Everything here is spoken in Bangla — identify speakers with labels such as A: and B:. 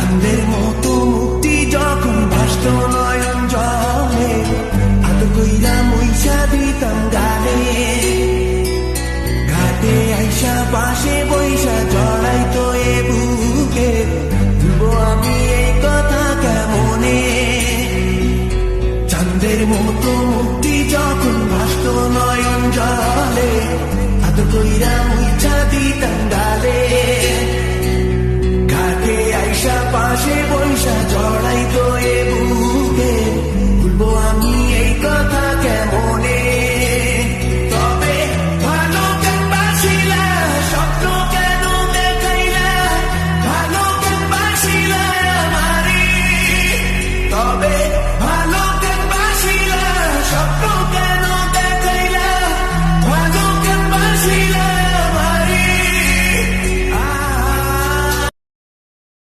A: চাঁদের মতো মুক্তি যখন ভাসত নয়ন জলে, আত কইরা মইসা দিতাম গানে। ঘাটে আইসা পাশে বইসা জড়াইতো এ বুকে, ভুলবো আমি এই কথা কেমনে। চাঁদের মতো